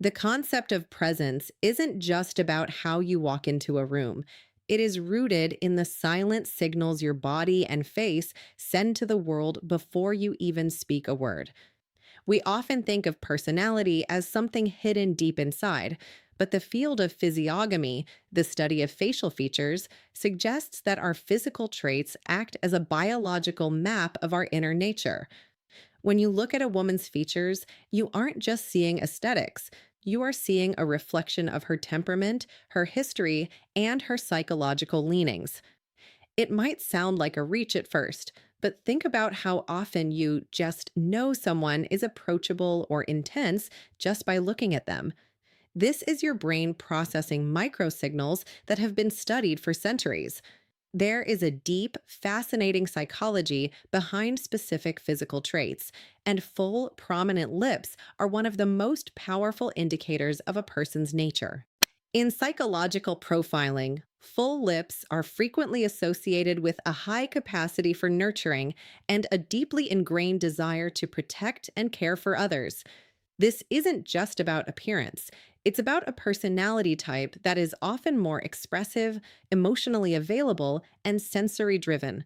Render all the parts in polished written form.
The concept of presence isn't just about how you walk into a room. It is rooted in the silent signals your body and face send to the world before you even speak a word. We often think of personality as something hidden deep inside, but the field of physiognomy, the study of facial features, suggests that our physical traits act as a biological map of our inner nature. When you look at a woman's features, you aren't just seeing aesthetics. You are seeing a reflection of her temperament, her history, and her psychological leanings. It might sound like a reach at first, but think about how often you just know someone is approachable or intense just by looking at them. This is your brain processing microsignals that have been studied for centuries. There is a deep, fascinating psychology behind specific physical traits, and full, prominent lips are one of the most powerful indicators of a person's nature. In psychological profiling, full lips are frequently associated with a high capacity for nurturing and a deeply ingrained desire to protect and care for others. This isn't just about appearance. It's about a personality type that is often more expressive, emotionally available, and sensory driven.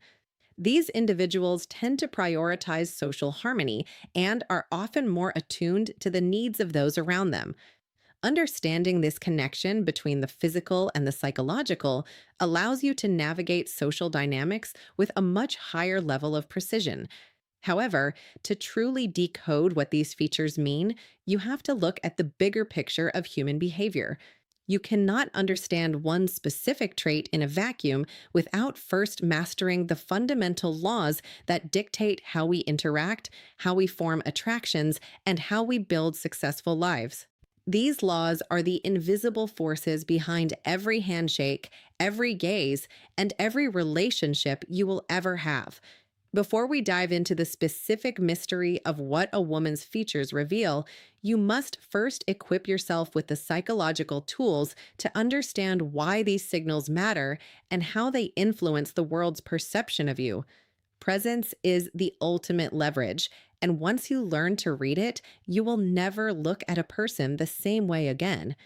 These individuals tend to prioritize social harmony and are often more attuned to the needs of those around them. Understanding this connection between the physical and the psychological allows you to navigate social dynamics with a much higher level of precision. However, to truly decode what these features mean, you have to look at the bigger picture of human behavior. You cannot understand one specific trait in a vacuum without first mastering the fundamental laws that dictate how we interact, how we form attractions, and how we build successful lives. These laws are the invisible forces behind every handshake, every gaze, and every relationship you will ever have. Before we dive into the specific mystery of what a woman's features reveal, you must first equip yourself with the psychological tools to understand why these signals matter and how they influence the world's perception of you. Presence is the ultimate leverage, and once you learn to read it, you will never look at a person the same way again.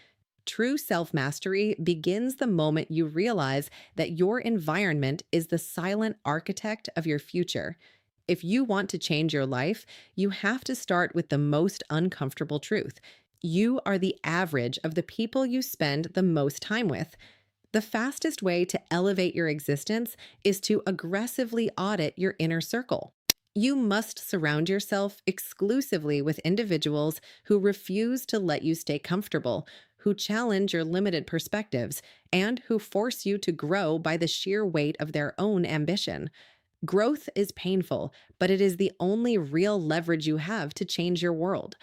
True self mastery begins the moment you realize that your environment is the silent architect of your future. If you want to change your life, you have to start with the most uncomfortable truth. You are the average of the people you spend the most time with. The fastest way to elevate your existence is to aggressively audit your inner circle. You must surround yourself exclusively with individuals who refuse to let you stay comfortable, who challenge your limited perspectives, and who force you to grow by the sheer weight of their own ambition. Growth is painful, but it is the only real leverage you have to change your world.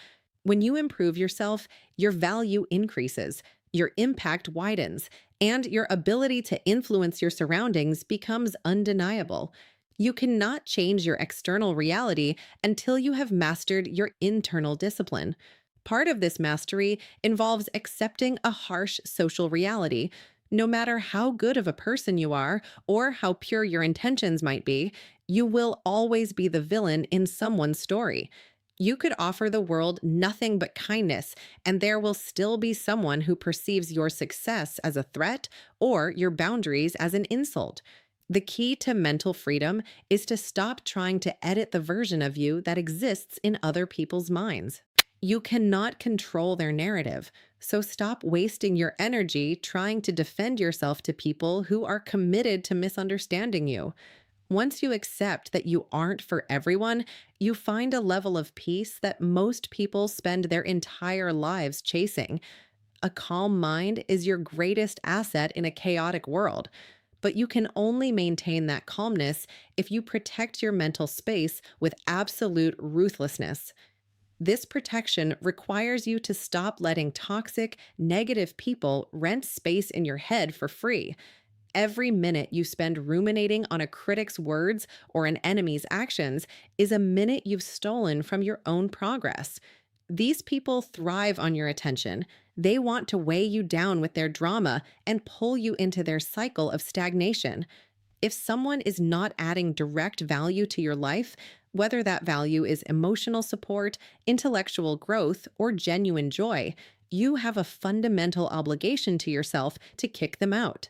When you improve yourself, your value increases, your impact widens, and your ability to influence your surroundings becomes undeniable. You cannot change your external reality until you have mastered your internal discipline. Part of this mastery involves accepting a harsh social reality. No matter how good of a person you are or how pure your intentions might be, you will always be the villain in someone's story. You could offer the world nothing but kindness, and there will still be someone who perceives your success as a threat or your boundaries as an insult. The key to mental freedom is to stop trying to edit the version of you that exists in other people's minds. You cannot control their narrative, so stop wasting your energy trying to defend yourself to people who are committed to misunderstanding you. Once you accept that you aren't for everyone, you find a level of peace that most people spend their entire lives chasing. A calm mind is your greatest asset in a chaotic world, but you can only maintain that calmness if you protect your mental space with absolute ruthlessness. This protection requires you to stop letting toxic, negative people rent space in your head for free. Every minute you spend ruminating on a critic's words or an enemy's actions is a minute you've stolen from your own progress. These people thrive on your attention. They want to weigh you down with their drama and pull you into their cycle of stagnation. If someone is not adding direct value to your life, whether that value is emotional support, intellectual growth, or genuine joy, you have a fundamental obligation to yourself to kick them out.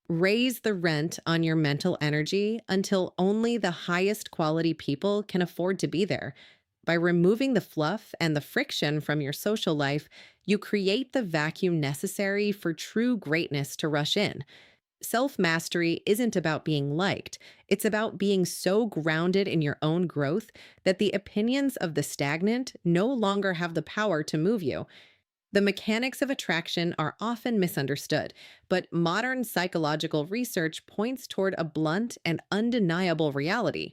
Raise the rent on your mental energy until only the highest quality people can afford to be there. By removing the fluff and the friction from your social life, you create the vacuum necessary for true greatness to rush in. Self mastery isn't about being liked, it's about being so grounded in your own growth that the opinions of the stagnant no longer have the power to move you. The mechanics of attraction are often misunderstood, but modern psychological research points toward a blunt and undeniable reality.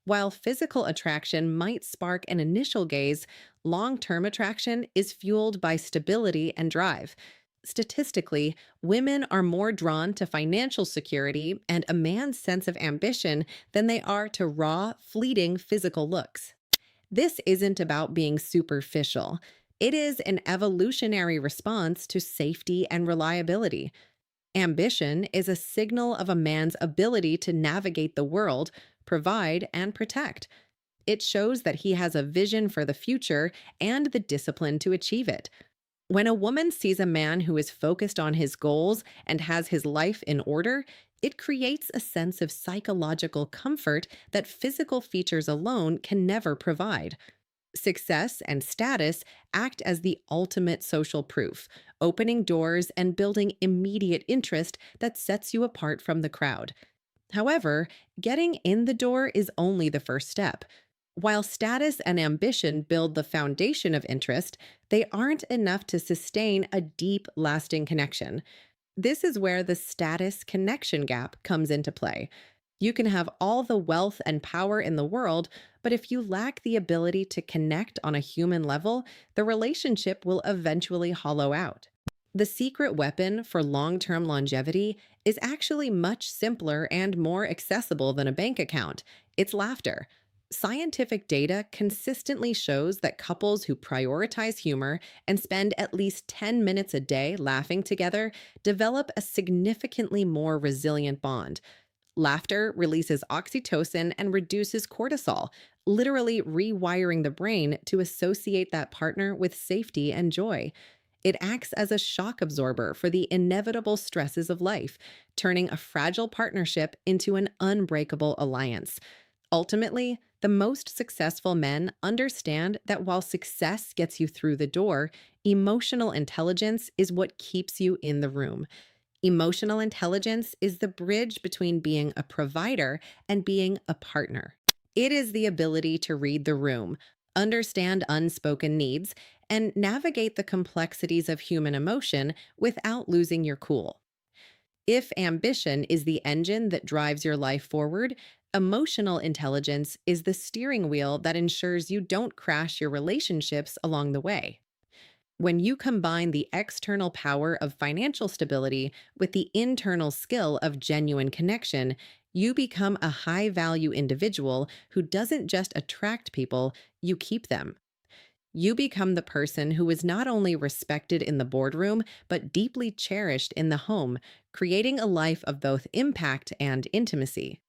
While physical attraction might spark an initial gaze, long term attraction is fueled by stability and drive. Statistically, women are more drawn to financial security and a man's sense of ambition than they are to raw, fleeting physical looks. This isn't about being superficial. It is an evolutionary response to safety and reliability. Ambition is a signal of a man's ability to navigate the world, provide, and protect. It shows that he has a vision for the future and the discipline to achieve it. When a woman sees a man who is focused on his goals and has his life in order, it creates a sense of psychological comfort that physical features alone can never provide. Success and status act as the ultimate social proof, opening doors and building immediate interest that sets you apart from the crowd. However, getting in the door is only the first step. While status and ambition build the foundation of interest, they aren't enough to sustain a deep, lasting connection. This is where the status connection gap comes into play. You can have all the wealth and power in the world, but if you lack the ability to connect on a human level, the relationship will eventually hollow out. The secret weapon for long term longevity is actually much simpler and more accessible than a bank account. It's laughter. Scientific data consistently shows that couples who prioritize humor and spend at least 10 minutes a day laughing together develop a significantly more resilient bond. Laughter releases oxytocin and reduces cortisol, literally rewiring the brain to associate that partner with safety and joy. It acts as a shock absorber for the inevitable stresses of life, turning a fragile partnership into an unbreakable alliance. Ultimately, the most successful men understand that while success gets you through the door, emotional intelligence is what keeps you in the room. Emotional intelligence is the bridge between being a provider and being a partner. It is the ability to read the room, understand unspoken needs, and navigate the complexities of human emotion without losing your cool. If ambition is the engine that drives your life forward, emotional intelligence is the steering wheel that ensures you don't crash your relationships along the way. When you combine the external power of financial stability with the internal skill of genuine connection, you become a high value individual who doesn't just attract people, you keep them. You become the person who is not only respected in the boardroom, but deeply cherished in the home, creating a life of both impact and intimacy.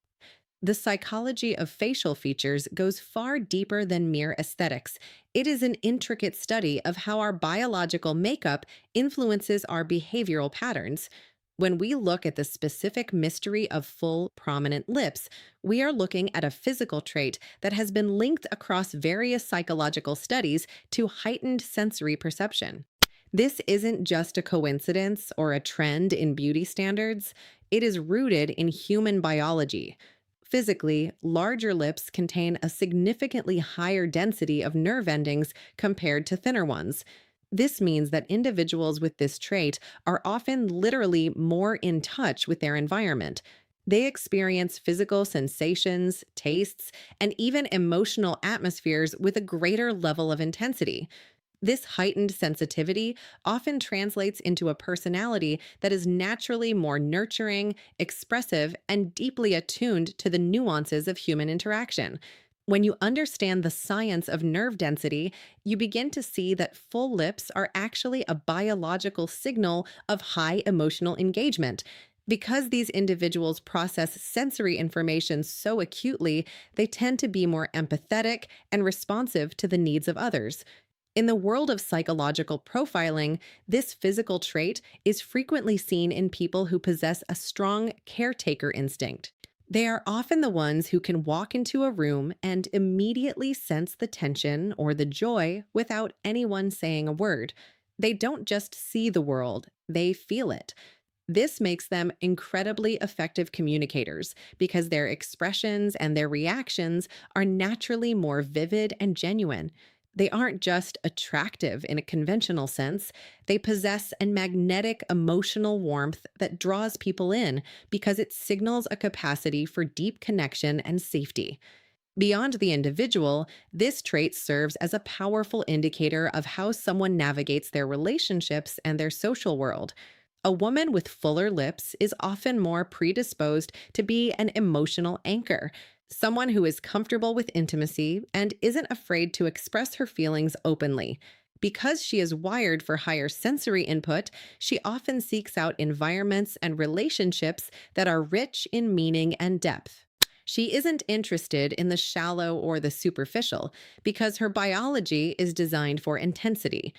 The psychology of facial features goes far deeper than mere aesthetics. It is an intricate study of how our biological makeup influences our behavioral patterns. When we look at the specific mystery of full, prominent lips, we are looking at a physical trait that has been linked across various psychological studies to heightened sensory perception. This isn't just a coincidence or a trend in beauty standards, it is rooted in human biology. Physically, larger lips contain a significantly higher density of nerve endings compared to thinner ones. This means that individuals with this trait are often literally more in touch with their environment. They experience physical sensations, tastes, and even emotional atmospheres with a greater level of intensity. This heightened sensitivity often translates into a personality that is naturally more nurturing, expressive, and deeply attuned to the nuances of human interaction. When you understand the science of nerve density, you begin to see that full lips are actually a biological signal of high emotional engagement. Because these individuals process sensory information so acutely, they tend to be more empathetic and responsive to the needs of others. In the world of psychological profiling, this physical trait is frequently seen in people who possess a strong caretaker instinct. They are often the ones who can walk into a room and immediately sense the tension or the joy without anyone saying a word. They don't just see the world, they feel it. This makes them incredibly effective communicators because their expressions and their reactions are naturally more vivid and genuine. They aren't just attractive in a conventional sense, they possess a magnetic emotional warmth that draws people in because it signals a capacity for deep connection and safety. Beyond the individual, this trait serves as a powerful indicator of how someone navigates their relationships and their social world. A woman with fuller lips is often more predisposed to be an emotional anchor, someone who is comfortable with intimacy and isn't afraid to express her feelings openly. Because she is wired for higher sensory input, she often seeks out environments and relationships that are rich in meaning and depth. She isn't interested in the shallow or the superficial because her biology is designed for intensity.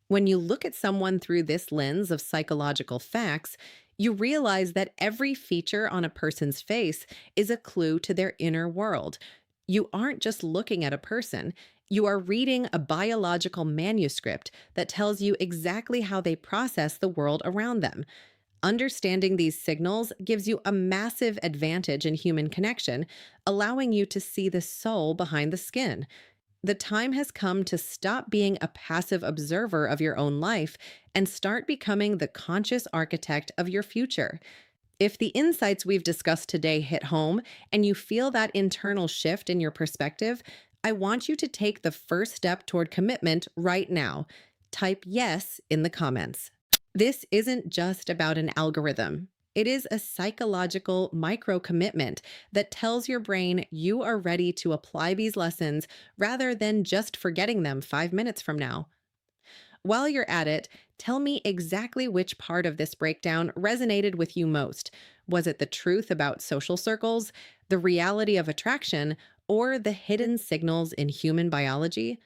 When you look at someone through this lens of psychological facts, you realize that every feature on a person's face is a clue to their inner world. You aren't just looking at a person, you are reading a biological manuscript that tells you exactly how they process the world around them. Understanding these signals gives you a massive advantage in human connection, allowing you to see the soul behind the skin. The time has come to stop being a passive observer of your own life and start becoming the conscious architect of your future. If the insights we've discussed today hit home and you feel that internal shift in your perspective, I want you to take the first step toward commitment right now. Type yes in the comments. This isn't just about an algorithm. It is a psychological micro commitment that tells your brain you are ready to apply these lessons rather than just forgetting them 5 minutes from now. While you're at it, tell me exactly which part of this breakdown resonated with you most. Was it the truth about social circles, the reality of attraction, or the hidden signals in human biology?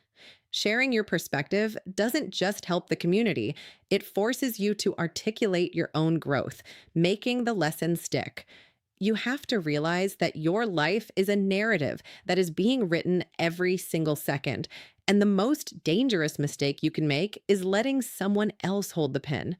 Sharing your perspective doesn't just help the community, it forces you to articulate your own growth, making the lesson stick. You have to realize that your life is a narrative that is being written every single second. And the most dangerous mistake you can make is letting someone else hold the pen.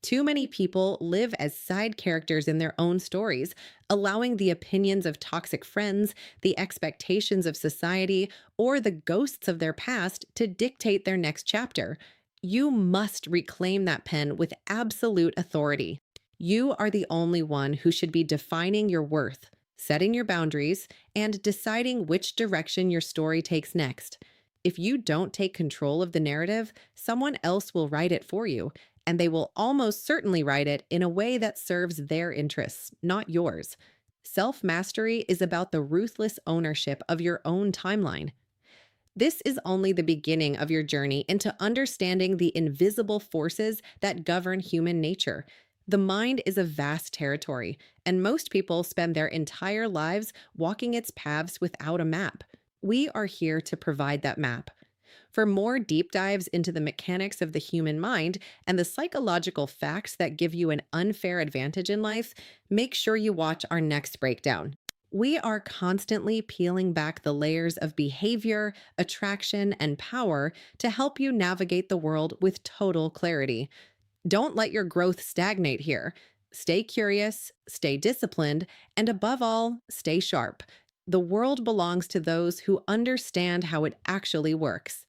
Too many people live as side characters in their own stories, allowing the opinions of toxic friends, the expectations of society, or the ghosts of their past to dictate their next chapter. You must reclaim that pen with absolute authority. You are the only one who should be defining your worth, setting your boundaries, and deciding which direction your story takes next. If you don't take control of the narrative, someone else will write it for you, and they will almost certainly write it in a way that serves their interests, not yours. Self mastery is about the ruthless ownership of your own timeline. This is only the beginning of your journey into understanding the invisible forces that govern human nature. The mind is a vast territory, and most people spend their entire lives walking its paths without a map. We are here to provide that map. For more deep dives into the mechanics of the human mind and the psychological facts that give you an unfair advantage in life, make sure you watch our next breakdown. We are constantly peeling back the layers of behavior, attraction, and power to help you navigate the world with total clarity. Don't let your growth stagnate here. Stay curious, stay disciplined, and above all, stay sharp. The world belongs to those who understand how it actually works.